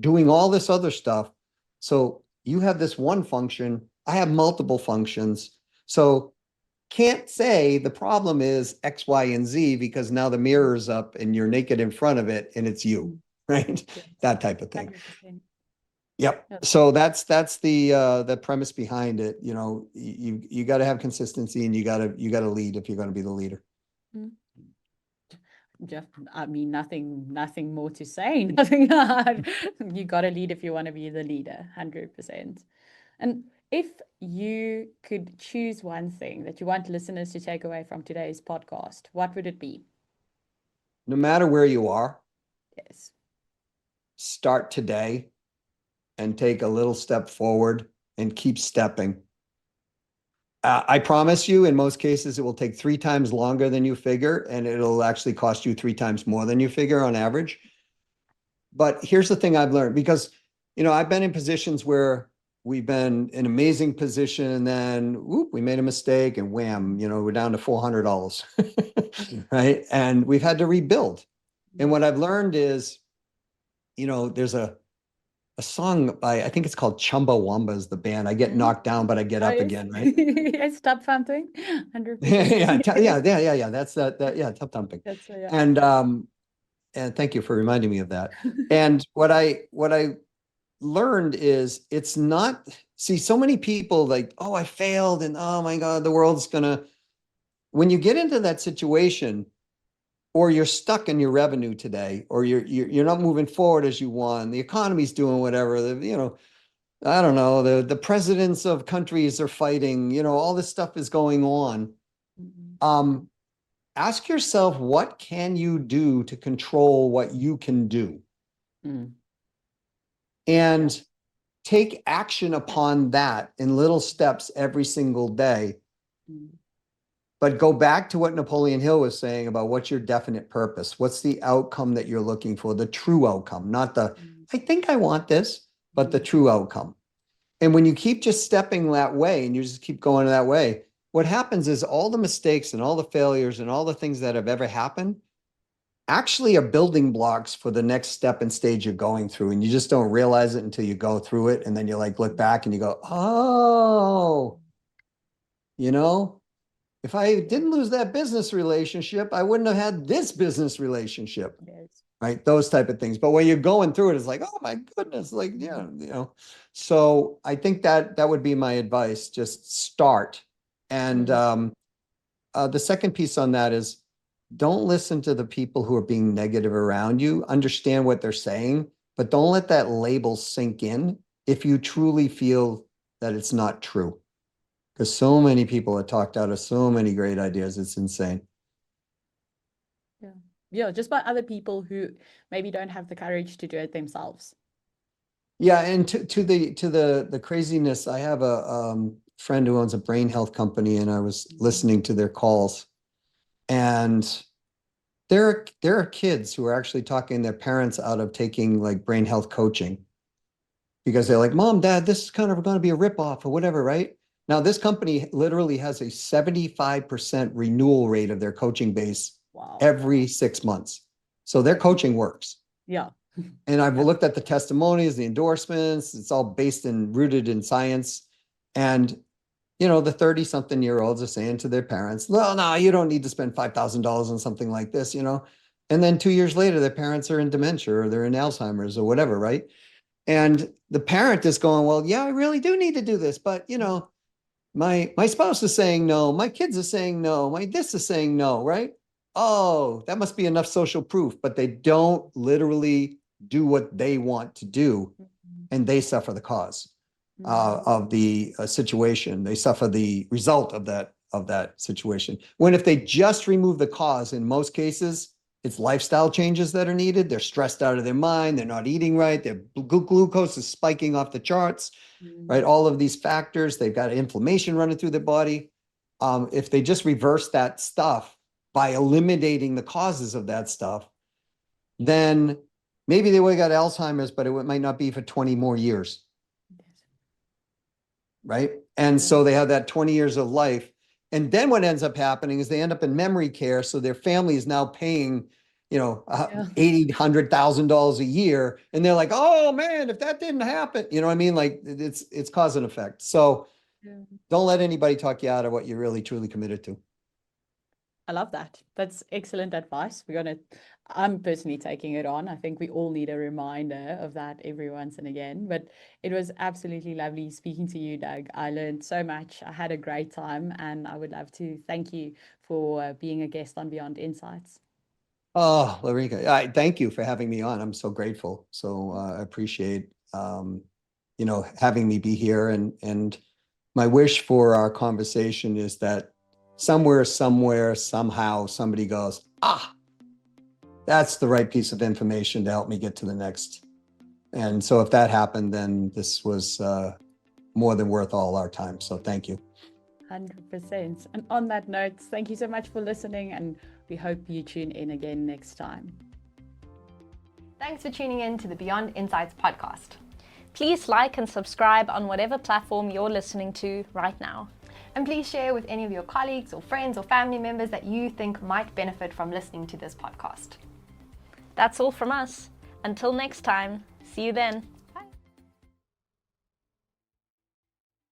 doing all this other stuff. So you have this one function, I have multiple functions. So can't say the problem is X, Y, and Z because now the mirror's up and you're naked in front of it and it's you, Mm. right? Yes. That type of thing. 100%. Yep. Yeah. So that's the premise behind it. You got to have consistency and you got to lead if you're going to be the leader. Mm. Just, I mean, nothing more to say. Nothing hard. You got to lead if you want to be the leader, 100%. And if you could choose one thing that you want listeners to take away from today's podcast, what would it be? No matter where you are, Yes. start today and take a little step forward and keep stepping. I promise you, in most cases, it will take 3 times longer than you figure, and it'll actually cost you 3 times more than you figure on average. But here's the thing I've learned because, I've been in positions where we've been in an amazing position and then whoop, we made a mistake and wham, we're down to $400, right? And we've had to rebuild. And Mm. what I've learned is, there's a a song by, I think it's called Chumbawamba is the band. I get knocked down, but I get up yes. again, right? Yes, stop thumping. 100%. Yeah. That's yeah, tap thumping. That's yeah. And thank you for reminding me of that. And what I learned is it's not, see, so many people like, oh, I failed and oh my God, the world's gonna, when you get into that situation, or you're stuck in your revenue today, or you're not moving forward as you want, the economy's doing whatever, I don't know, the presidents of countries are fighting, all this stuff is going on. Ask yourself, what can you do to control what you can do? And take action upon that in little steps every single day. But go back to what Napoleon Hill was saying about what's your definite purpose? What's the outcome that you're looking for? The true outcome, not the, I think I want this, but the true outcome. And when you keep just stepping that way and you just keep going that way, what happens is all the mistakes and all the failures and all the things that have ever happened actually are building blocks for the next step and stage you're going through. And you just don't realize it until you go through it. And then you like look back and you go, oh, if I didn't lose that business relationship, I wouldn't have had this business relationship. Yes. Right? Those type of things. But when you're going through it, it's like, oh my goodness, like, So I think that would be my advice. Just start. And the second piece on that is don't listen to the people who are being negative around you. Understand what they're saying, but don't let that label sink in if you truly feel that it's not true. Because so many people are talked out of so many great ideas. It's insane. Yeah, just by other people who maybe don't have the courage to do it themselves. Yeah, and to the craziness, I have a friend who owns a brain health company, and I was listening to their calls, and there are kids who are actually talking their parents out of taking like brain health coaching because they're like, Mom, Dad, this is kind of going to be a ripoff or whatever, right? Now, this company literally has a 75% renewal rate of their coaching base every 6 months. So their coaching works. Yeah. And I've looked at the testimonies, the endorsements, it's all based and rooted in science. And, the 30-something-year-olds are saying to their parents, well, no, you don't need to spend $5,000 on something like this, And then 2 years later, their parents are in dementia or they're in Alzheimer's or whatever, right? And the parent is going, well, yeah, I really do need to do this. But, my spouse is saying no, my kids are saying no, my this is saying no, right? Oh, that must be enough social proof, but they don't literally do what they want to do, and they suffer the cause of the situation. They suffer the result of that situation. When if they just remove the cause, in most cases, it's lifestyle changes that are needed. They're stressed out of their mind. They're not eating right. Their glucose is spiking off the charts, right? All of these factors, they've got inflammation running through their body. If they just reverse that stuff by eliminating the causes of that stuff, then maybe they would have got Alzheimer's, but it might not be for 20 more years, right? And so they have that 20 years of life. And then what ends up happening is they end up in memory care. So their family is now paying, $80,000, $100,000 a year. And they're like, oh man, if that didn't happen, you know what I mean? Like it's cause and effect. So don't let anybody talk you out of what you're really truly committed to. I love that. That's excellent advice. I'm personally taking it on. I think we all need a reminder of that every once and again. But it was absolutely lovely speaking to you, Doug. I learned so much. I had a great time, and I would love to thank you for being a guest on Beyond Insights. Oh, Larika, thank you for having me on. I'm so grateful. So I appreciate, having me be here. And my wish for our conversation is that somewhere, somehow, somebody goes, that's the right piece of information to help me get to the next. And so if that happened, then this was more than worth all our time. So thank you. 100%. And on that note, thank you so much for listening, and we hope you tune in again next time. Thanks for tuning in to the Beyond Insights podcast. Please like and subscribe on whatever platform you're listening to right now. And please share with any of your colleagues or friends or family members that you think might benefit from listening to this podcast. That's all from us. Until next time, see you then.